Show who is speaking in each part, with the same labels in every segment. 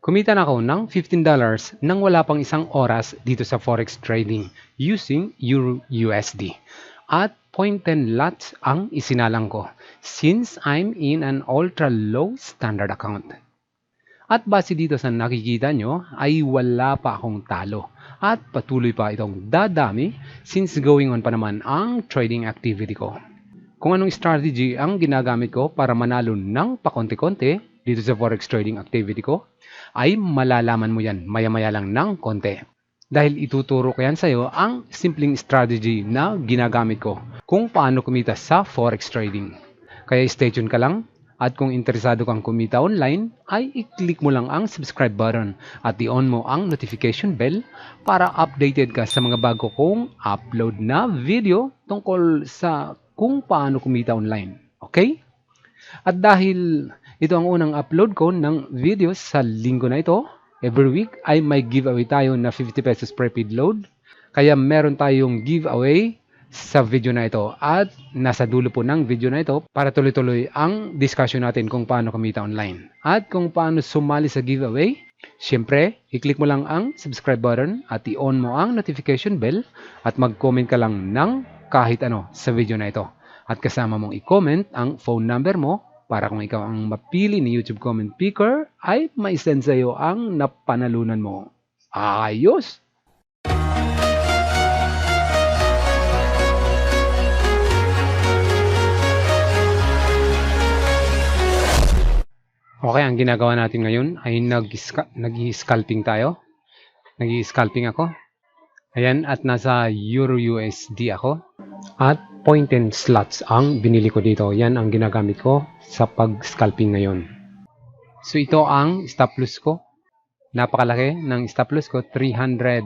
Speaker 1: Kumita na ako ng $15 nang wala pang isang oras dito sa Forex trading using Euro USD. At 0.10 lots ang isinalang ko since I'm in an ultra low standard account. At base dito sa nakikita nyo ay wala pa akong talo at patuloy pa itong dadami since going on pa naman ang trading activity ko. Kung anong strategy ang ginagamit ko para manalo ng pakonti-konti dito sa forex trading activity ko, ay malalaman mo yan maya-maya lang ng konti. Dahil ituturo ko yan sa'yo ang simpleng strategy na ginagamit ko kung paano kumita sa forex trading. Kaya stay tuned ka lang at kung interesado kang kumita online, ay i-click mo lang ang subscribe button at i-on mo ang notification bell para updated ka sa mga bago kong upload na video tungkol sa kung paano kumita online. Okay? At dahil ito ang unang upload ko ng videos sa linggo na ito, every week ay may giveaway tayo na 50 pesos prepaid load. Kaya meron tayong giveaway sa video na ito at nasa dulo po ng video na ito para tuloy-tuloy ang discussion natin kung paano kumita online. At kung paano sumali sa giveaway, syempre, i-click mo lang ang subscribe button at i-on mo ang notification bell at mag-comment ka lang ng kahit ano sa video na ito. At kasama mong i-comment ang phone number mo para kung ikaw ang mapili ni YouTube comment picker ay mai-send sa iyo ang napanalunan mo. Ayos! Okay, ang ginagawa natin ngayon ay nag-scalping tayo. Nag-scalping ako. Ayan, at nasa Euro USD ako. At 0.10 slots ang binili ko dito. Yan ang ginagamit ko sa pag-scalping ngayon. So ito ang stop loss ko. Napakalaki ng stop loss ko, 300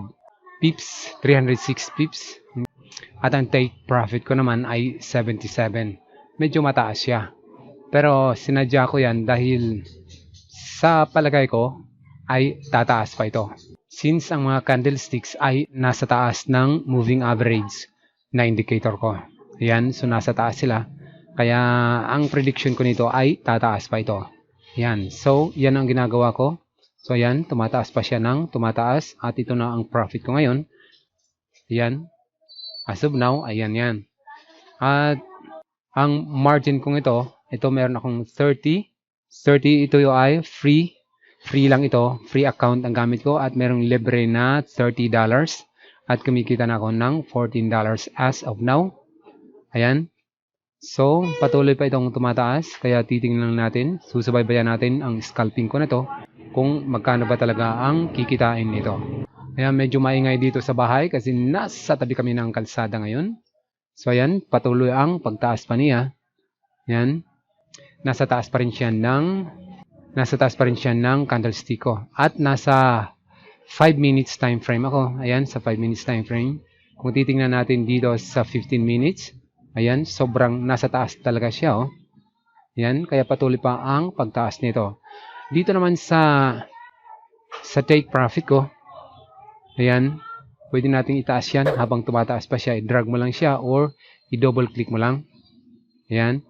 Speaker 1: pips, 306 pips. At ang take profit ko naman ay 77. Medyo mataas siya. Pero sinadya ko yan dahil sa palagay ko ay tataas pa ito. Since ang mga candlesticks ay nasa taas ng moving average na indicator ko. Ayan, so nasa taas sila. Kaya ang prediction ko nito ay tataas pa ito. Ayan, so yan ang ginagawa ko. So ayan, tumataas pa siya ng tumataas at ito na ang profit ko ngayon. Ayan, as of now, ayan yan. At ang margin kong ito meron akong 30 ito yung ay free lang ito, free account ang gamit ko at merong libre na $30 at kumikita na ako ng $14 as of now. Ayan. So, patuloy pa itong tumataas kaya titingnan natin, susubaybayan natin ang scalping ko na to kung magkano ba talaga ang kikitain nito. Ayan, medyo maingay dito sa bahay kasi nasa tabi kami ng kalsada ngayon. So, ayan, patuloy ang pagtaas pa niya. Ayan. Nasa taas pa rin siya ng candlestick ko. At nasa 5 minutes time frame ako. Ayan, sa 5 minutes time frame. Kung titingnan natin dito sa 15 minutes, ayan, sobrang nasa taas talaga siya, oh. Ayan, kaya patuloy pa ang pagtaas nito. Dito naman sa take profit ko, ayan, pwede natin itaas yan habang tumataas pa siya. I-drag mo lang siya or i-double click mo lang. Ayan.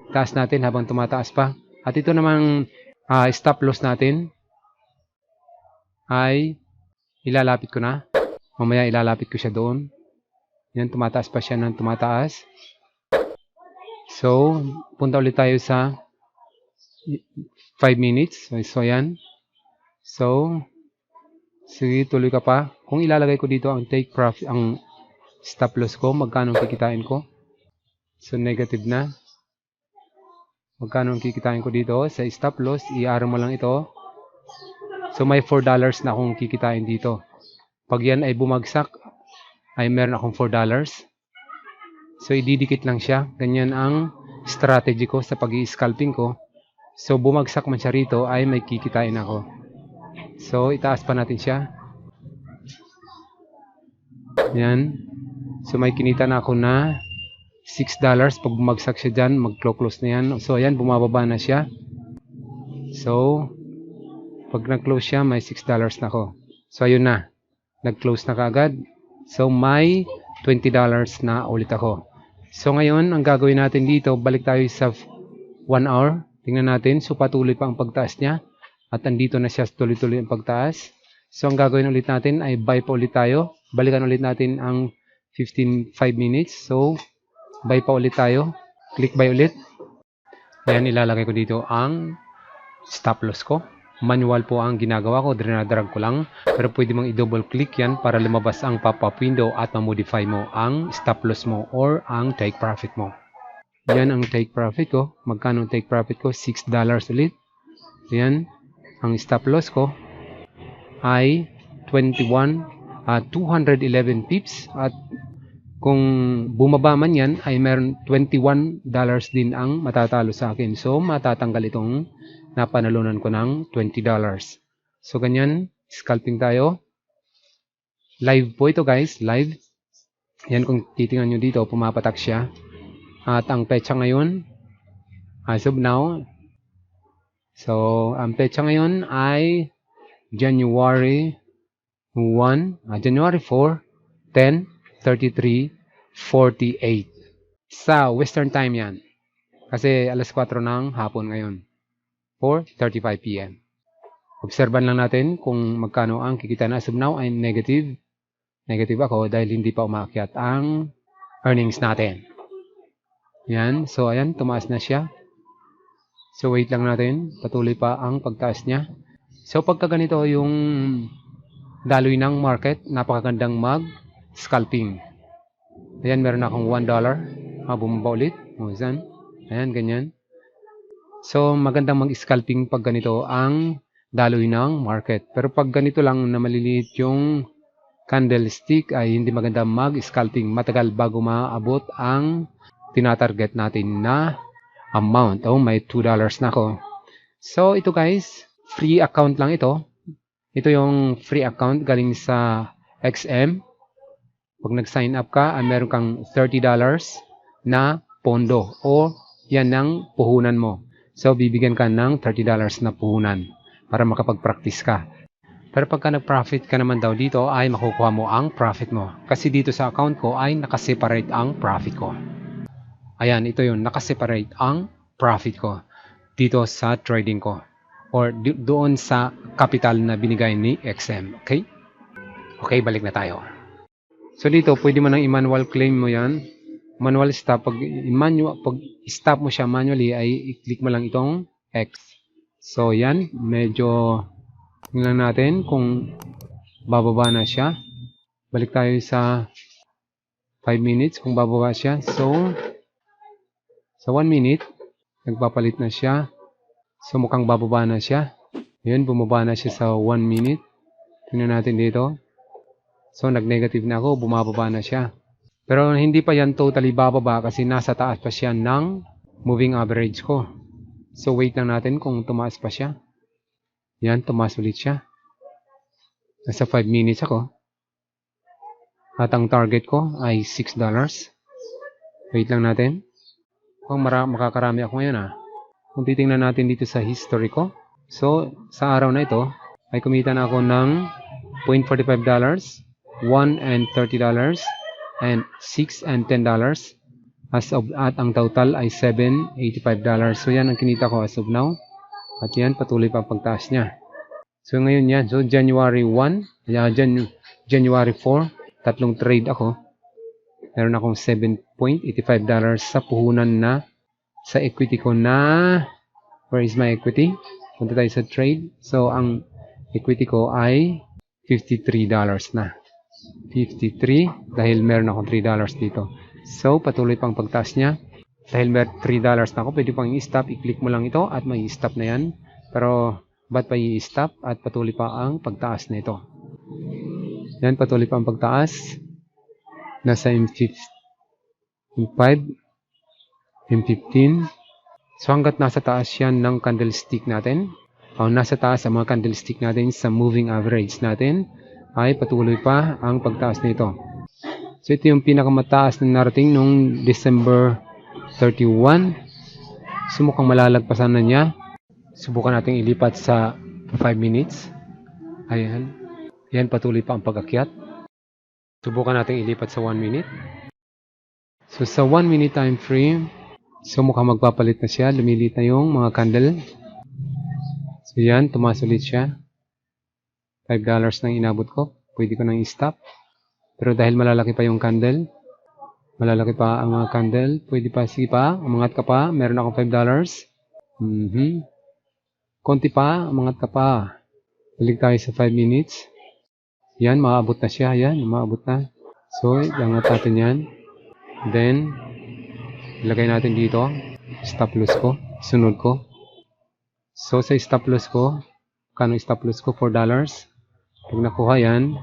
Speaker 1: Taas natin habang tumataas pa. At ito namang stop loss natin ay ilalapit ko na. Mamaya ilalapit ko siya doon. Yan, tumataas pa siya ng tumataas. So, punta ulit tayo sa 5 minutes. So, yan. So, sige, tuloy ka pa. Kung ilalagay ko dito ang take profit, ang stop loss ko, magkano kikitain ko? So, negative na. Magkano ang kikitain ko dito sa stop loss, i-arrow mo lang ito. So may $4 na akong kikitain dito. Pag yan ay bumagsak, ay meron akong $4. So ididikit lang siya. Ganyan ang strategy ko sa pag-i-scalping ko. So bumagsak man siya rito, ay may kikitain ako. So itaas pa natin siya. Yan. So may kinita na ako na $6. Pag bumagsak siya dyan, mag-close na yan. So, ayan, bumababa na siya. So, pag nag-close siya, may $6 na ako. So, ayun na. Nag-close na kaagad. So, may $20 na ulit ako. So, ngayon, ang gagawin natin dito, balik tayo sa 1 hour. Tingnan natin. So, patuloy pa ang pagtaas niya. At andito na siya tuloy-tuloy ang pagtaas. So, ang gagawin ulit natin ay buy pa ulit tayo. Balikan ulit natin ang 5 minutes. So, buy pa ulit tayo. Click buy ulit. Ayan, ilalagay ko dito ang stop loss ko. Manual po ang ginagawa ko. Drag ko lang. Pero pwede mong i-double click yan para lumabas ang pop-up window at ma-modify mo ang stop loss mo or ang take profit mo. Yan ang take profit ko. Magkano ang take profit ko? $6 ulit. Yan. Ang stop loss ko ay 211 pips at kung bumaba man yan ay meron $21 din ang matatalo sa akin. So matatanggal itong napanalunan ko ng $20. So ganyan, scalping tayo. Live po ito guys, live. Yan kung titingnan nyo dito, pumapatak siya. At ang petsa ngayon, as of now, so, ang petsa ngayon ay January 4, 10, 33, 48. Sa Western Time yan. Kasi alas 4 ng hapon ngayon. 4:35 p.m. Obserban lang natin kung magkano ang kikita na as of now ay negative. Negative ako dahil hindi pa umakyat ang earnings natin. Yan. So, ayan. Tumaas na siya. So, wait lang natin. Patuloy pa ang pagtaas niya. So, pagka ganito yung daloy ng market, napakagandang mag-scalping. Ayan, meron akong $1. Bumaba ulit. Ayan, ganyan. So, magandang mag-scalping pag ganito ang daloy ng market. Pero pag ganito lang na maliliit yung candlestick ay hindi maganda mag-scalping. Matagal bago maabot ang tinatarget natin na amount. Oh, may $2 na ako. So, ito guys, free account lang ito. Ito yung free account galing sa XM. Pag nag-sign up ka, meron kang $30 na pondo o yan ang puhunan mo. So, bibigyan ka ng $30 na puhunan para makapag-practice ka. Pero pagka nag-profit ka naman daw dito, ay makukuha mo ang profit mo. Kasi dito sa account ko ay nakaseparate ang profit ko. Ayan, ito yun. Nakaseparate ang profit ko dito sa trading ko. Or doon sa capital na binigay ni XM. Okay? Okay, balik na tayo. So dito, pwede mo nang i-manual claim mo yan. Manual stop. Pag stop mo siya manually, ay i-click mo lang itong X. So yan, medyo tingnan natin kung bababa na siya. Balik tayo sa 5 minutes kung bababa siya. So, sa 1 minute, nagpapalit na siya. So, mukhang bababa na siya. Ayun, bumaba na siya sa 1 minute. Tingnan natin dito. So, nag-negative na ako. Bumababa na siya. Pero hindi pa yan totally bababa kasi nasa taas pa siya ng moving average ko. So, wait lang natin kung tumaas pa siya. Yan, tumaas ulit siya. Nasa 5 minutes ako. At ang target ko ay $6. Wait lang natin. Kung makakarami ako ngayon Kung titingnan natin dito sa history ko. So, sa araw na ito, ay kumita na ako ng $0.45, $1 and $30, and $6 and $10. At ang total ay $7.85. So, yan ang kinita ko as of now. At yan, patuloy pa ang pagtaas niya. So, ngayon yan. So, January 1, January 4, tatlong trade ako. Meron akong $7.85 sa puhunan na sa equity ko na where is my equity? Punta tayo sa trade. So, ang equity ko ay $53 na. 53 dahil meron akong $3 dito. So, patuloy pang pagtaas niya. Dahil meron $3 na ako, pwede pang i-stop. I-click mo lang ito at may i-stop na yan. Pero, ba't pa i-stop? At patuloy pa ang pagtaas nito. Yan, patuloy pa ang pagtaas. Nasa M5, M15. So, hanggat nasa taas yan ng candlestick natin, o nasa taas ang mga candlestick natin sa moving average natin, ay patuloy pa ang pagtaas nito. So, ito yung pinakamataas na narating noong December 31. Sumukang malalagpasan na niya. Subukan natin ilipat sa 5 minutes. Ayan. Yan, patuloy pa ang pag-akyat. Subukan natin ilipat sa 1 minute. So, sa 1 minute time frame, so mukhang magpapalit na siya. Lumilit na yung mga candle. So, So yan, tumaas ulit siya. $5 nang inabot ko. Pwede ko nang i-stop. Pero dahil malalaki pa yung candle, malalaki pa ang mga candle, pwede pa, sige pa, umangat ka pa, meron akong $5. Konti pa, umangat ka pa. Balik tayo sa 5 minutes. Yan, maabot na siya. Yan, maabot na. So, iangat natin yan. Then, ilagay natin dito. Stop loss ko. Sunod ko. So, sa stop loss ko, kano stop loss ko? $4. Pag nakuha yan,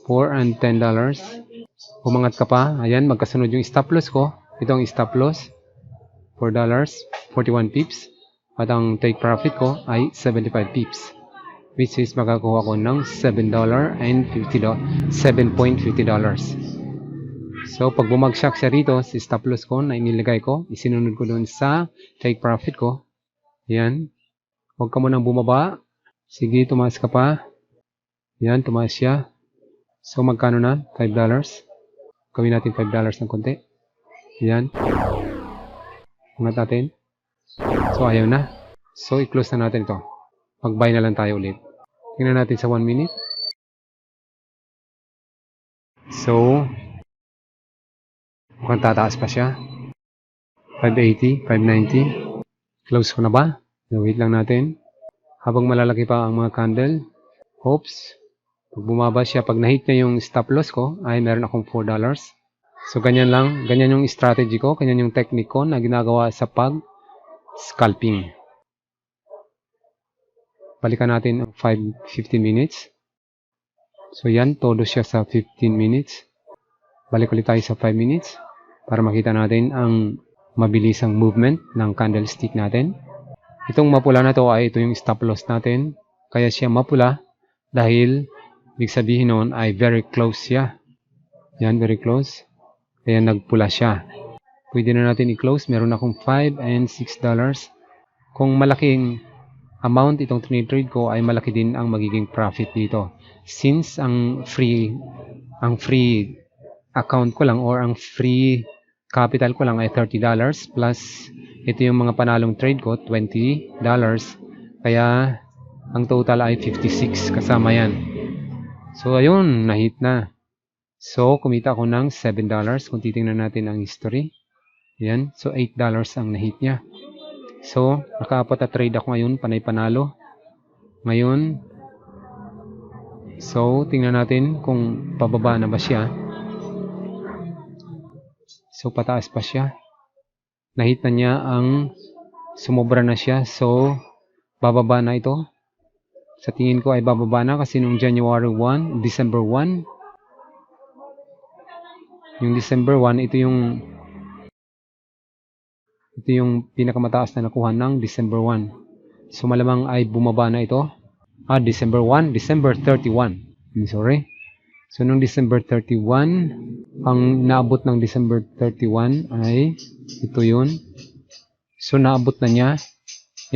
Speaker 1: $4 and $10. Umangat ka pa. Ayan, magkasunod yung stop loss ko. Ito ang stop loss. $4, 41 pips. At ang take profit ko ay 75 pips. Which is makakuha ko ng $7.50. So, pag bumagsak siya rito, si stop loss ko na inilagay ko, isinunod ko doon sa take profit ko. Yan. Huwag ka munang bumaba. Sige, tumaas ka pa. Yan, tumaas siya. So, magkano na? $5. Gawin natin $5 ng konti. Yan. Angat natin. So, ayaw na. So, i-close na natin ito. Mag-buy na lang tayo ulit. Tingnan natin sa 1 minute. So, mukhang tataas pa siya. 580, 590. Close ko na ba? Wait lang natin. Habang malalaki pa ang mga candle. Oops. Pag bumaba siya, pag na-hit niya yung stop loss ko, ay meron akong $4. So, ganyan lang. Ganyan yung strategy ko. Ganyan yung technique ko na ginagawa sa pag-scalping. Balikan natin 15 minutes. So yan, todo siya sa 15 minutes. Balik ulit tayo sa 5 minutes para makita natin ang mabilisang movement ng candlestick natin. Itong mapula na to ay ito yung stop loss natin. Kaya siya mapula dahil ibig sabihin nun ay very close siya. Yan, very close. Kaya nagpula siya. Pwede na natin i-close. Meron akong $5 and $6. Kung malaking amount itong trade ko ay malaki din ang magiging profit dito. Since ang free account ko lang or ang free capital ko lang ay $30 plus ito yung mga panalong trade ko $20. Kaya ang total ay 56 kasama yan. So ayun, na-hit na. So kumita ako ng $7 kung titingnan natin ang history. Yan, so $8 ang na-hit niya. So, nakaapat na trade ako ngayon, panay panalo. Ngayon, so, tingnan natin kung pababa na ba siya. So, pataas pa siya. Nahit na niya ang sumobra na siya. So, bababa na ito. Sa tingin ko ay bababa na kasi nung January 1, December 1. Yung December 1, ito yung pinakamataas na nakuha ng December 1. So, malamang ay bumaba na ito. December 1, December 31. Sorry. So, nung December 31, ang naabot ng December 31 ay ito yun. So, naabot na niya.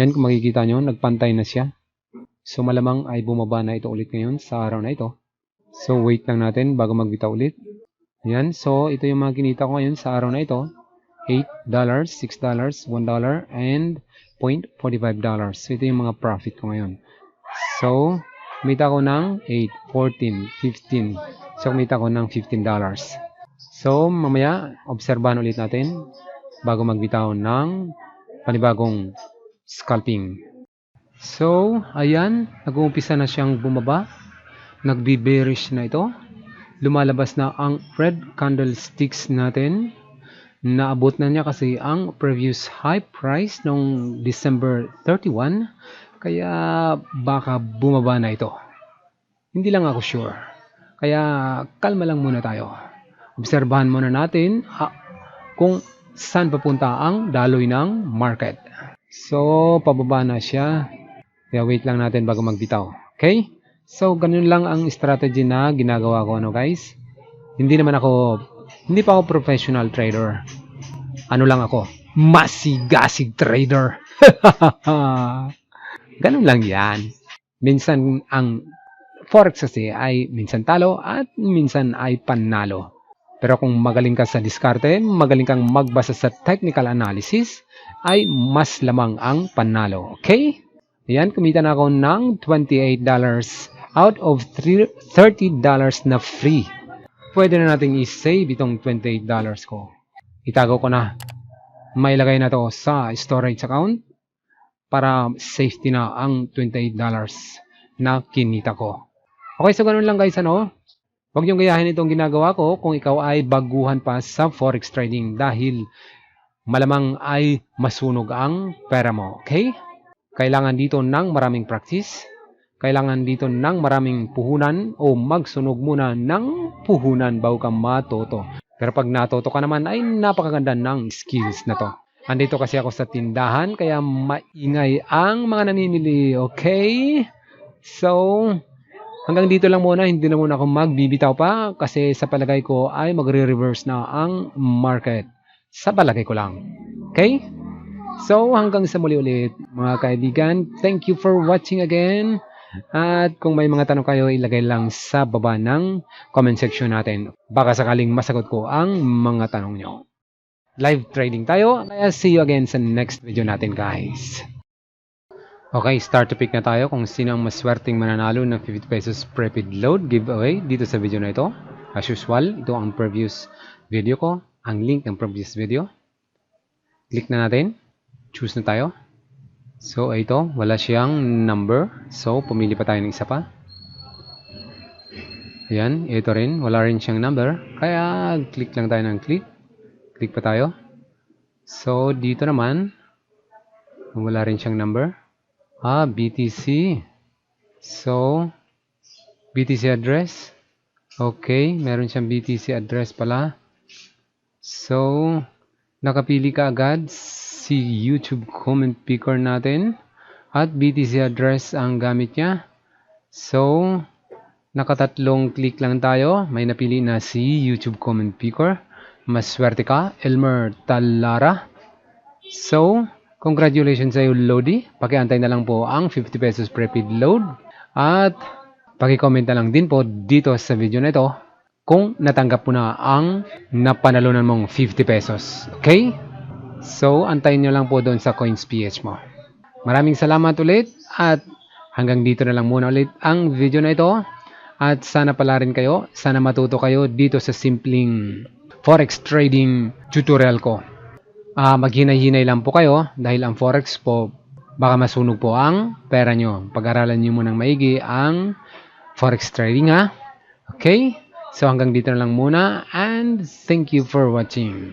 Speaker 1: Yan, kung makikita nyo, nagpantay na siya. So, malamang ay bumaba na ito ulit ngayon sa araw na ito. So, wait lang natin bago magbitaw ulit. Yan. So, ito yung mga kinita ko ngayon sa araw na ito. $8, $6, $1, and $0.45. So, ito yung mga profit ko ngayon. So, kumita ko ng 8, 14, 15. So, kumita ko ng $15. So, mamaya, obserbahan ulit natin bago magbitaw ng panibagong scalping. So, ayan, nag-uumpisa na siyang bumaba. Nagbe-bearish na ito. Lumalabas na ang red candlesticks natin. Naabot na niya kasi ang previous high price noong December 31. Kaya baka bumaba na ito. Hindi lang ako sure. Kaya kalma lang muna tayo. Obserbahan muna natin kung saan papunta ang daloy ng market. So, pababa na siya. Kaya wait lang natin bago magbitaw. Okay? So, ganun lang ang strategy na ginagawa ko, guys. Hindi pa ako professional trader. Ano lang ako? Masigasig trader. Ganun lang yan. Minsan, ang forex kasi ay minsan talo at minsan ay panalo. Pero kung magaling ka sa diskarte, magaling kang magbasa sa technical analysis, ay mas lamang ang panalo. Okay? Ayan, kumita na ako ng $28 out of $30 na free. Pwede na nating i-save itong $28 ko. Itago ko na. Mailagay na to sa storage account para safety na ang $28 na kinita ko. Okay, so ganun lang guys, ano? Huwag niyong gayahin itong ginagawa ko kung ikaw ay baguhan pa sa forex trading dahil malamang ay masunog ang pera mo. Okay? Kailangan dito ng maraming practice. Kailangan dito ng maraming puhunan o magsunog muna ng puhunan bago ka matuto. Pero pag natuto ka naman ay napakaganda ng skills na to. Andito kasi ako sa tindahan kaya maingay ang mga namimili. Okay? So, hanggang dito lang muna. Hindi na muna ako magbibitaw pa kasi sa palagay ko ay magre-reverse na ang market. Sa palagay ko lang. Okay? So, hanggang sa muli ulit mga kaibigan. Thank you for watching again. At kung may mga tanong kayo, ilagay lang sa baba ng comment section natin. Baka sakaling masagot ko ang mga tanong nyo. Live trading tayo. Kaya see you again sa next video natin guys. Okay, start to pick na tayo kung sino ang maswerteng mananalo ng 50 pesos prepaid load giveaway dito sa video na ito. As usual, ito ang previous video ko. Ang link ng previous video. Click na natin. Choose na tayo. So, ito, wala siyang number. So, pumili pa tayo ng isa pa. Ayan, ito rin. Wala rin siyang number. Kaya, click lang tayo ng click. Click pa tayo. So, dito naman, wala rin siyang number. BTC. So, BTC address. Okay, meron siyang BTC address pala. So, nakapili ka agad si YouTube comment picker natin at BTC address ang gamit niya. So, nakatatlong click lang tayo. May napili na si YouTube comment picker. Maswerte ka, Elmer Talara. So, congratulations sa iyo, Lodi. Pakiantay na lang po ang 50 pesos prepaid load. At paki-comment na lang din po dito sa video na ito kung natanggap mo na ang napanalunan mong 50 pesos. Okay? So, antayin nyo lang po doon sa CoinsPH mo. Maraming salamat ulit at hanggang dito na lang muna ulit ang video na ito. At sana pala rin kayo, sana matuto kayo dito sa simpleng forex trading tutorial ko. Maghinay-hinay lang po kayo dahil ang forex po, baka masunog po ang pera nyo. Pag-aralan nyo munang maigi ang forex trading ha. Okay? So hanggang dito na lang muna and thank you for watching.